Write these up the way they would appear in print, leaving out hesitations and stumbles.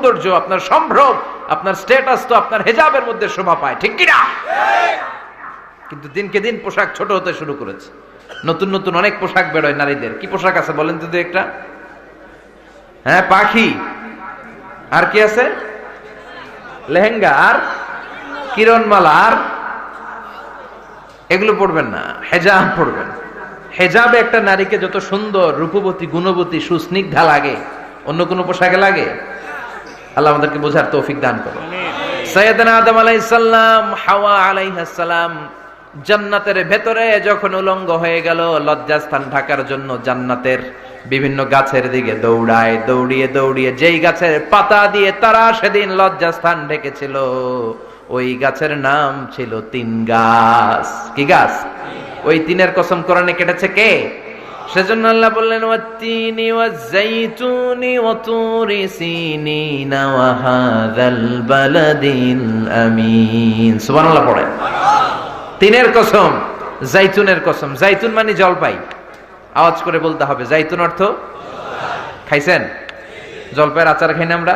সৌন্দর্য, আপনার সম্ভ্রম, আপনার স্ট্যাটাস তো আপনার হেজাবের মধ্যে শোভা পায়, ঠিক কিনা? কিন্তু দিনকে দিন পোশাক ছোট হতে শুরু করেছে। নতুন নতুন অনেক পোশাক বেরোয় নারীদের। কি পোশাক আছে বলেন তো একটা? হ্যাঁ, পাখি। আর কি আছে? লেহেঙ্গা, আর কিরণমালা, আর এগুলো পড়বেন না, হেজাব পড়বেন। হেজাবে একটা নারীকে যত সুন্দর, রূপবতী, গুণবতী, সুস্নিগ্ধা লাগে, অন্য কোন পোশাকে লাগে? আল্লাহ আমাদেরকে বোঝার তৌফিক দান করুন। সাইয়েদনা আদম আলাইহিস সালাম, হাওয়া আলাইহিস সালাম জান্নাতের ভেতরে যখন উলঙ্গ হয়ে গেল, লজ্জাস্থান ঢাকার জন্য জান্নাতের বিভিন্ন গাছের দিকে দৌড়ায়, দৌড়িয়ে দৌড়িয়ে যেই গাছের পাতা দিয়ে তারা সেদিন লজ্জাস্থান ঢেকেছিল, ওই গাছের নাম ছিল তিন গাছ। কি গাছ? ওই তিনের কসম কোরআনে কেটেছে কে? সেজন্য আল্লাহ বললেন, ওয়াত্তিনি ওয়াজ্জাইতুনি ওয়া তুরি সিনিনা ওয়া হাযাল বালাদিল আমিন। সুবহানাল্লাহ পড়েন। তিনের কসম, জাইতুনের কসম। জাইতুন মানে জলপাই। আওয়াজ করে বলতে হবে, জাইতুন অর্থ খাইছেন? জলপাইয়ের আচার খাই না আমরা?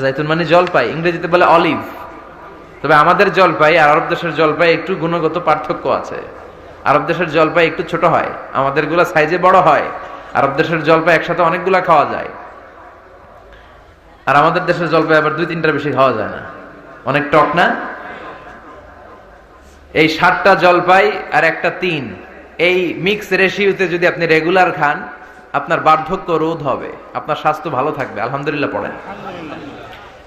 জাইতুন মানে জলপাই, ইংরেজিতে বলে অলিভ। তবে আমাদের জলপাই আর আরব দেশের জলপাই একটু গুণগত পার্থক্য আছে। আরব দেশের জলপাই একটু ছোট হয়, আমাদের গুলা সাইজে বড় হয়। আরব দেশের জলপাই একসাথে অনেকগুলা খাওয়া যায়, আর আমাদের দেশের জলপাই আবার 2-3টার বেশি খাওয়া যায় না, অনেক টক না? এই 7টা জলপাই আর একটা 3, এই মিক্স রেশিওতে যদি আপনি রেগুলার খান, আপনার বার্ধক্য রোধ হবে, আপনার স্বাস্থ্য ভালো থাকবে। আলহামদুলিল্লাহ পড়েন।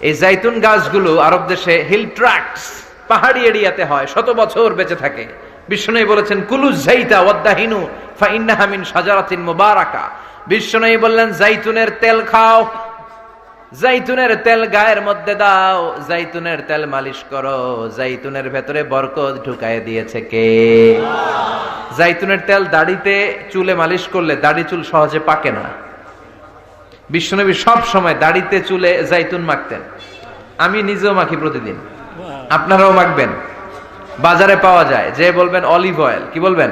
এই জাইতুন গাছগুলো আরব দেশে হিল ট্র্যাক্টস, পাহাড়ি এরিয়াতে হয়, 100 বছর বেঁচে থাকে। বিশ্বনবী বলেছেন, কুলু যাইতা ওয়াদাহিনু ফাইন্নাহা মিন শাজারাতিন মুবারাকা। বিশ্বনবী বললেন, জাইতুনের তেল খাও, জাইতুনের তেল গায়ের মধ্যে দাও, জাইতুনের তেল মালিশ করো, জাইতুনের ভেতরে বরকত ঢুকায় দিয়েছে কে? জাইতুনের তেল দাড়িতে, চুলে মালিশ করলে দাড়ি চুল সহজে পাকে না। বিশ্বনবী সব সময় দাড়িতে, চুলে জাইতুন মাখতেন। আমি নিজেও মাখি প্রতিদিন, আপনারাও মাখবেন। বাজারে পাওয়া যায়, যে বলবেন অলিভ অয়েল, কি বলবেন?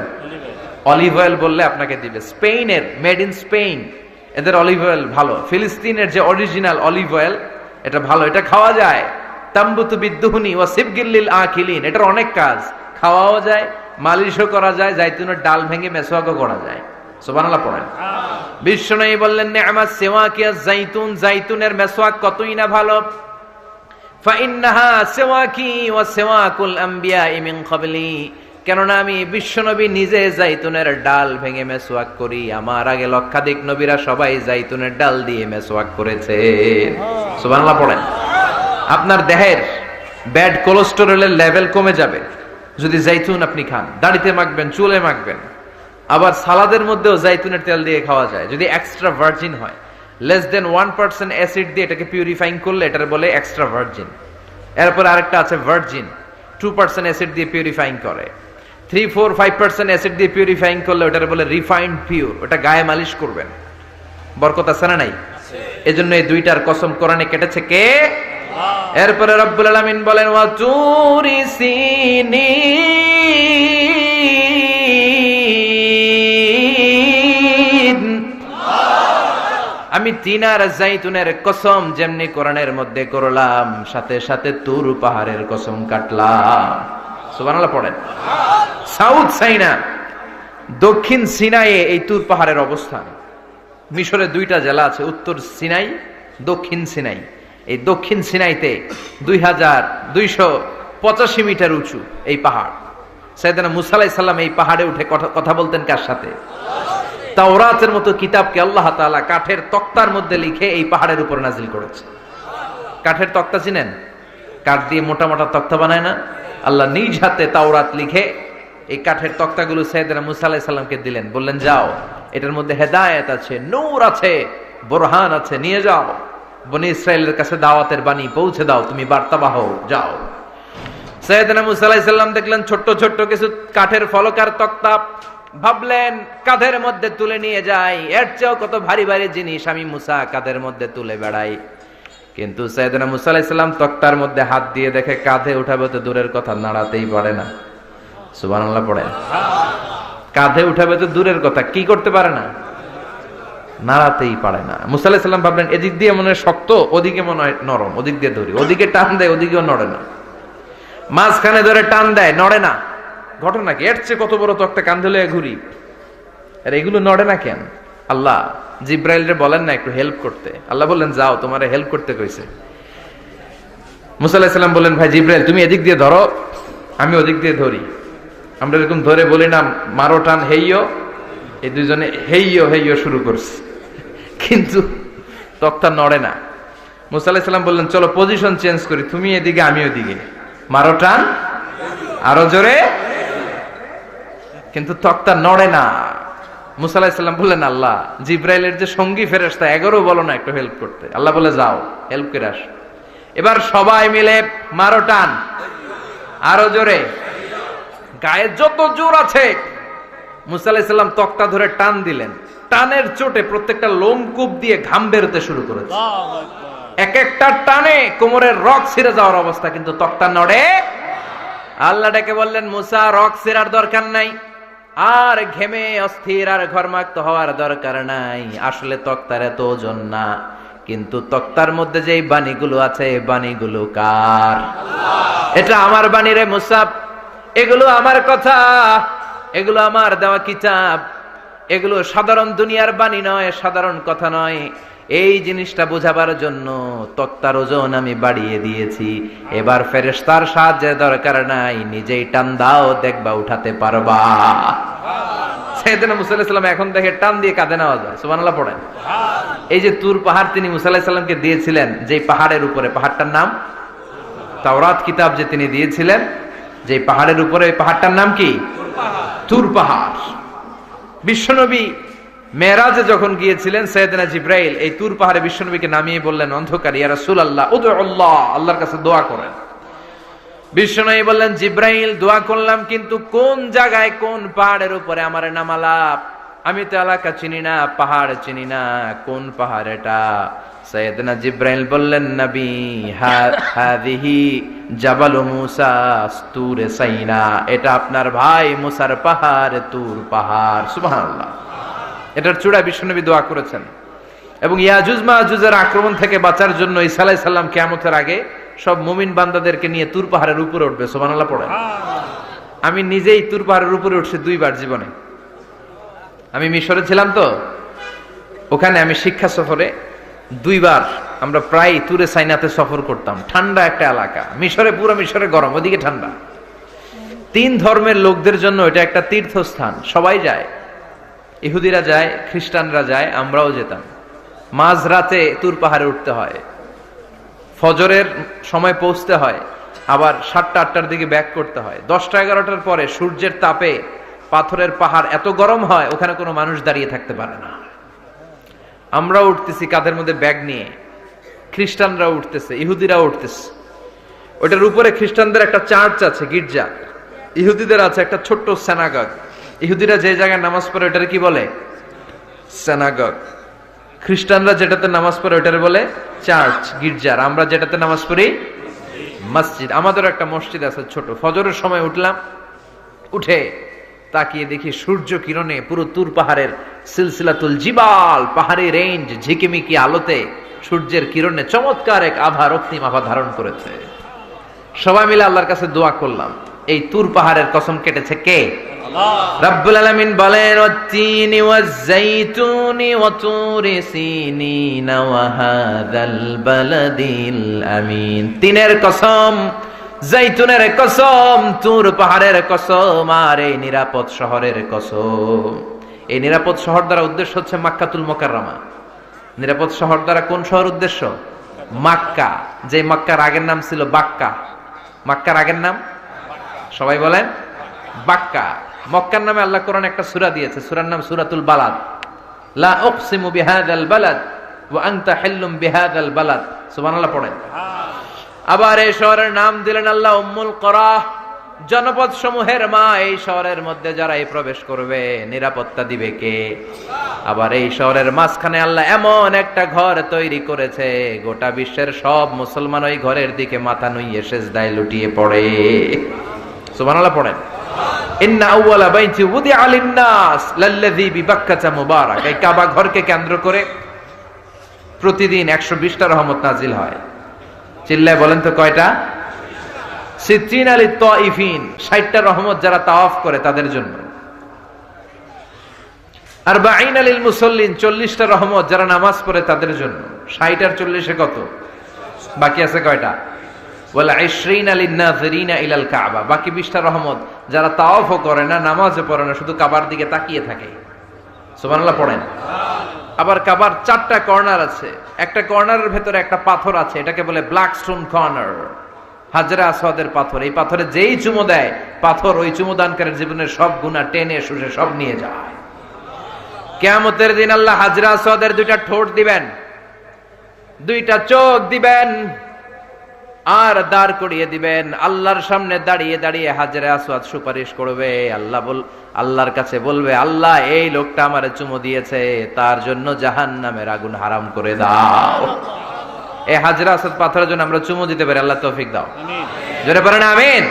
অলিভ অয়েল বললে আপনাকে দিবে। স্পেনের, মেড ইন স্পেন, এদের অলিভ অয়েল ভালো। ফিলিস্তিনের যে অরিজিনাল অলিভ অয়েল, এটা ভালো, এটা খাওয়া যায়। তাম্বুতু বিদ্দুহুনি ওয়া সিবগিল আকিলিন, এটার অনেক কাজ, খাওয়াও যায়, মালিশও করা যায়, জাইতুনের ডাল ভেঙে মেসওয়াকও করা যায়। সুবহানাল্লাহ পড়েন। বিশ্বনবী বললেন, নি'মাস সিওয়াকিয়াজ জাইতুন, জাইতুনের মেসওয়াক কতই না ভালো। ফাইন্নাহা সিওয়াকি ওয়া সিওয়াকুল আমবিয়াই মিন ক্বাবলি, কেননা আমি বিশ্বনবী নিজে জাইতুনের ডাল ভেঙে মেসওয়াক করি, আমার আগে লক্ষাধিক নবীরা সবাই জাইতুনের ডাল দিয়ে মেসওয়াক করেছে। সুবহানাল্লাহ পড়েন। আপনার দেহের ব্যাড কোলেস্টেরলের লেভেল কমে যাবে যদি জাইতুন আপনি খান। দাড়িতে মাখবেন, চুলে মাখবেন। আবার সালাদের মধ্যেও জাইতুনের তেল দিয়ে খাওয়া যায়, যদি এক্সট্রা ভার্জিন হয়। লেস দেন 1% অ্যাসিড দিয়ে এটাকে পিউরিফাইং করলে এটার বলে এক্সট্রা ভার্জিন। এরপর আরেকটা আছে ভার্জিন, 2% অ্যাসিড দিয়ে পিউরিফাইং করে। 3-4-5% অ্যাসিড দিয়ে পিউরিফাইং করলে ওটার বলে রিফাইন্ড পিওর, ওটা গায়ে মালিশ করবেন। বরকত আছে না নাই? এজন্য এই দুইটার কসম কোরআনে কেটেছে কে? এরপরে রব্বুল আলামিন বলেন, ওয়া তুরি সিনিন, আমি তিন আর জাইতুনের কসম যেমনি কোরআনের মধ্যে করলাম, সাথে সাথে তুর পাহাড়ের কসম কাটলাম। সুবহানাল্লাহ পড়েন। সাউথ সাইনা, দক্ষিণ সিনাইয়ে এই তুর পাহাড়ের অবস্থান। মিশরে 2টা জেলা আছে, উত্তর সিনাই, দক্ষিণ সিনাই। এই দক্ষিণ সিনাইতে 2285 মিটার উঁচু এই পাহাড়। সাইয়েদনা মুসা আলাইহিস সালাম এই পাহাড়ে উঠে কথা বলতেন কার সাথে? তাওরাতের মতো কিতাবকে আল্লাহ তাআলা কাঠের তক্তার মধ্যে লিখে এই পাহাড়ের উপর নাজিল করেছে। কাঠের তক্তা চিনেন? কাঠ দিয়ে মোটা মোটা তক্তা বানায় না? আল্লাহ নিজ হাতে তাওরাত লিখে এই কাঠের তক্তাগুলো সাইয়েদনা মুসা আলাইহিস সালামকে দিলেন, বললেন যাও, এটার মধ্যে হেদায়েত আছে, নূর আছে, বুরহান আছে, নিয়ে যাও, বনি ইসরাইলের কাছে দাওয়াতের বাণী পৌঁছে দাও, তুমি বার্তাবাহ, যাও। সাইয়েদনা মুসা আলাইহিস সালাম দেখলেন ছোট্ট ছোট্ট কিছু কাঠের ফলকার তক্তা, ভাবলেন কাঁধের মধ্যে তুলে নিয়ে যাই, এর চেয়েও কত ভারী ভারী জিনিস আমি মুসা কাঁধের মধ্যে তুলে বেড়াই। কিন্তু সাইয়েদনা মুসা আলাইহিস সালাম তক্তার মধ্যে হাত দিয়ে দেখে কাঁধে উঠাবে তো দূরের কথা, নাড়াতেই পারে না। সুবহানাল্লাহ পড়েন। কাঁধে উঠাবে তো দূরের কথা, কি করতে পারে না? নাড়াতেই পারে না। মুসা আলাইহিস সালাম ভাবলেন এদিক দিয়ে মনে হয় শক্ত, ওদিকে মনে হয় নরম, ওদিক দিয়ে ধরি, ওদিকে টান দেয়, ওদিকেও নড়ে না, মাঝখানে ধরে টান দেয়, নড়ে না। ঘটনা কি? এর চেয়ে কত বড় তক্তা কান্ধে লয়ে ঘুরি, আর এগুলো নড়ে না কেন? আল্লাহ জিব্রাইলরে বলেন না একটু হেল্প করতে? আল্লাহ বললেন যাও, তোমারে হেল্প করতে কইছে। মুসা আলাইহিস সালাম বললেন ভাই জিব্রাইল তুমি এদিক দিয়ে ধরো, আমি ওদিক দিয়ে ধরি। আমরা এরকম ধরে বলি না মারো টান হেইয়ো, এই দুইজনে হেইয়ো হেইয়ো শুরু করছে, কিন্তু তক্তা নড়ে না। মুসা আলাইহিস সালাম বললেন চলো পজিশন চেঞ্জ করি, তুমি এদিকে আমি ওদিকে, মারো টান আরো জোরে, কিন্তু তক্তা নড়ে না। মুসা আলাইহিস সালাম বললেন আল্লাহ জিব্রাইলের যে সঙ্গী ফেরেশতা 11 বলো না একটু হেল্প করতে? আল্লাহ বলে যাও হেল্প করে আসো। এবার সবাই মিলে মারো টান আরো জোরে, গায়ে যত জোর আছে। মুসা আলাইহিস সালাম তক্তা ধরে টান দিলেন, টানের চোটে প্রত্যেকটা লোমকূপ দিয়ে ঘাম বেরোতে শুরু করেছে। এক একটা টানে কোমরের রক ছিঁড়ে যাওয়ার অবস্থা, কিন্তু তক্তা নড়ে। আল্লাহ ডেকে বললেন মুসা রক ছিঁড়ার দরকার নাই, আর ঘেমে অস্থির আর ঘর্মাক্ত হওয়ার দরকার নাই। আসলে তক্তার এত ওজন না, কিন্তু তক্তার মধ্যে যে বাণীগুলো আছে এই বাণীগুলো কার? এটা আমার বাণী রে মুসা, এগুলো আমার কথা, এগুলো আমার দেওয়া কিতাব, এগুলো সাধারণ দুনিয়ার বাণী নয়, সাধারণ কথা নয়। এই জিনিসটা বোঝাবার জন্য তক্তার ওজন আমি বাড়িয়ে দিয়েছি। এবার ফেরেশতার সাহায্যের দরকার নাই, নিজেই টান দাও, দেখবা উঠাতে পারবা। সাইয়েদনা মুসা আলাইহিস সালাম এখন দেখে টান দিয়ে কাঁধে নেওয়া যায়। সুবহানাল্লাহ পড়েন। এই যে তুর পাহাড় তিনি মুসা আলাইহিস সালামকে দিয়েছিলেন, যে পাহাড়ের উপরে, পাহাড়টার নাম তাওরাত কিতাব যে তিনি দিয়েছিলেন, যে পাহাড়ের উপরে, পাহাড়টার নাম কি? তুর পাহাড়। বিশ্বনবী মেরাজে যখন গিয়েছিলেন সাইয়েদনা জিব্রাইল এই তুর পাহাড়ে বিশ্বনবীকে নামিয়ে বললেন অন্ধকার, ইয়া রাসূলুল্লাহ উদুল্লাহ, আল্লাহর কাছে দোয়া করেন। বিশ্বনবী বললেন জিব্রাইল দোয়া করলাম, কিন্তু কোন জায়গায় কোন পাহাড়ের উপরে আমারে নামালাম? আমি তো এলাকা চিনি না, পাহাড় চিনি না, কোন পাহাড় এটা? সাইয়েদনা জিব্রাইল বললেন নবী হাদিহি জাবাল মুসা তুরে সাইনা, এটা আপনার ভাই মুসার পাহাড়, তুর পাহাড়। সুবহানাল্লাহ। এটার চূড়ায় বিশ্বনবী দোয়া করেছেন। এবং ইয়াজুজ মাজুজের আক্রমণ থেকে বাঁচার জন্য ঈসা আলাইহিস সালাম কিয়ামতের আগে সব মুমিন বান্দাদেরকে নিয়ে তুর পাহাড়ের উপরে উঠবে। সুবহানাল্লাহ পড়েন। আমি নিজেই তুর পাহাড়ের উপরে উঠছি 2 বার জীবনে। আমি মিশরে ছিলাম তো, ওখানে আমি শিক্ষা সফরে 2 বার আমরা প্রায় তুরে সাইনাতে সফর করতাম। ঠান্ডা একটা এলাকা, মিশরে পুরো মিশরে গরম, ওদিকে ঠান্ডা। 3 ধর্মের লোকদের জন্য এটা একটা তীর্থস্থান, সবাই যায়, ইহুদিরা যায়, খ্রিস্টানরা যায়, আমরাও যেতাম। মাঝরাতে তুর পাহাড়ে উঠতে হয়, ফজরের সময় পৌঁছতে হয়, আবার 7টা-8টার দিকে ব্যাক করতে হয়। 10টা-11টার পরে সূর্যের তাপে পাথরের পাহাড় এত গরম হয় ওখানে কোনো মানুষ দাঁড়িয়ে থাকতে পারে না। আমরা উঠতেছি কাঁধের মধ্যে ব্যাগ নিয়ে, খ্রিস্টানরা উঠতেছে, ইহুদিরা উঠতেছে। ওটার উপরে খ্রিস্টানদের একটা চার্চ আছে, গির্জা, ইহুদিদের আছে একটা ছোট্ট সিনাগগ। ইহুদিরা যে জায়গায় নামাজ পড়ে ওটারে কি বলে? সিনাগগ। খ্রিস্টানরা যেটাতে নামাজ পড়ে ওটারে বলে চার্চ, গির্জার। আমরা যেটাতে নামাজ পড়ি মসজিদ। আমাদের একটা মসজিদ আছে ছোট। ফজরের সময় উঠলাম, উঠে তাকিয়ে দেখি সূর্য কিরণে পুরো তুর পাহাড়ের সিলসিলাতুল জিবাল, পাহাড়ি রেঞ্জ ঝিকিমিকি আলোতে সূর্যের কিরণে চমৎকার এক আভা, রক্তিম আভা ধারণ করেছে। সবাই মিলে আল্লাহর কাছে দোয়া করলাম। এই তুর পাহাড়ের কসম কেটেছে কে? রব্বুল আলামিন বলেন ওয়াত-তিনি ওয়াজ-যাইতুনি ওয়া তুরি সিনিনা ওয়া হাযাল বালাদিল আমিন। তিনের কসম, যাইতুনের কসম, তুর পাহাড়ের কসম, আর এই নিরাপদ শহরের কসম। এই নিরাপদ শহর দ্বারা উদ্দেশ্য হচ্ছে মক্কাতুল মুকাররমা। নিরাপদ শহর দ্বারা কোন শহর উদ্দেশ্য? মক্কা। যে মক্কার আগের নাম ছিল বাক্কা। মক্কার আগের নাম সবাই বলেন বাক্কা। মক্কার নামে আল্লাহ কোরআনে একটা সূরা দিয়েছে, সূরার নাম সূরাতুল বালাদ। লা উকসিমু বিহাযাল বালাদ ওয়া আনতা হিল্লুম বিহাযাল বালাদ। সুবহানাল্লাহ পড়েন। আবার এই শহরের নাম দিলেন আল্লাহ উম্মুল কুরা, জনপদ সমূহের মা। এই শহরের মধ্যে যারা এই প্রবেশ করবে নিরাপত্তা দিবে কে? আবার এই শহরের মাঝখানে আল্লাহ এমন একটা ঘর তৈরি করেছে, গোটা বিশ্বের সব মুসলমান ওই ঘরের দিকে মাথা নুইয়ে সেজদায় লুটিয়ে পড়ে। সুবহানাল্লাহ পড়েন। ইন্না আউওয়ালা বাইতি উদিআ লিন-নাস লাল্লাযী বিবাক্কাতা মুবারাক। এই কাবা ঘরকে কেন্দ্র করে প্রতিদিন 120টা রহমত নাজিল হয়। চিল্লায় বলেন তো কয়টা? 60 লিত-তাইফিন, 60টা রহমত যারা তাওয়াফ করে তাদের জন্য। 40 লিল মুসাল্লিন, 40টা রহমত যারা নামাজ পড়ে তাদের জন্য। 60 আর 40 কত? বাকি আছে কয়টা? ওয়াল 20 লিন-নাযিরিনা ইলাল কাবা, বাকি 20টা রহমত যারা তাওয়াফও করে না, নামাজও পড়ে না, শুধু কাবার দিকে তাকিয়ে থাকে। সুবহানাল্লাহ পড়েন। আবার কাবার 4টা কর্নার আছে, একটা কর্নারের ভেতরে একটা পাথর আছে, এটাকে বলে ব্ল্যাক স্টোন কর্নার, হাজরে আসওয়াদের পাথর। এই পাথরে যেই চুমো দেয়, পাথর ওই চুমোদানকারীর জীবনের সব গুনাহ টেনে শুষে সব নিয়ে যায়। কিয়ামতের দিন আল্লাহ হাজরে আসওয়াদের 2টা ঠোঁট দিবেন, 2টা চোখ দিবেন, আর দাঁড় করিয়ে দিবেন। আল্লাহর সামনে দাঁড়িয়ে দাঁড়িয়ে হাজরে আসওয়াদ সুপারিশ করবে। আল্লাহর কাছে বলবে, আল্লাহ এই লোকটা আমারে চুমো দিয়েছে, তার জন্য জাহান্নামের আগুন হারাম করে দাও। এই হাজরে আসওয়াদ পাথরের জন্য আমরা চুমো দিতে পারি, আল্লাহ তৌফিক দাও। জোরে বলেন আমিন।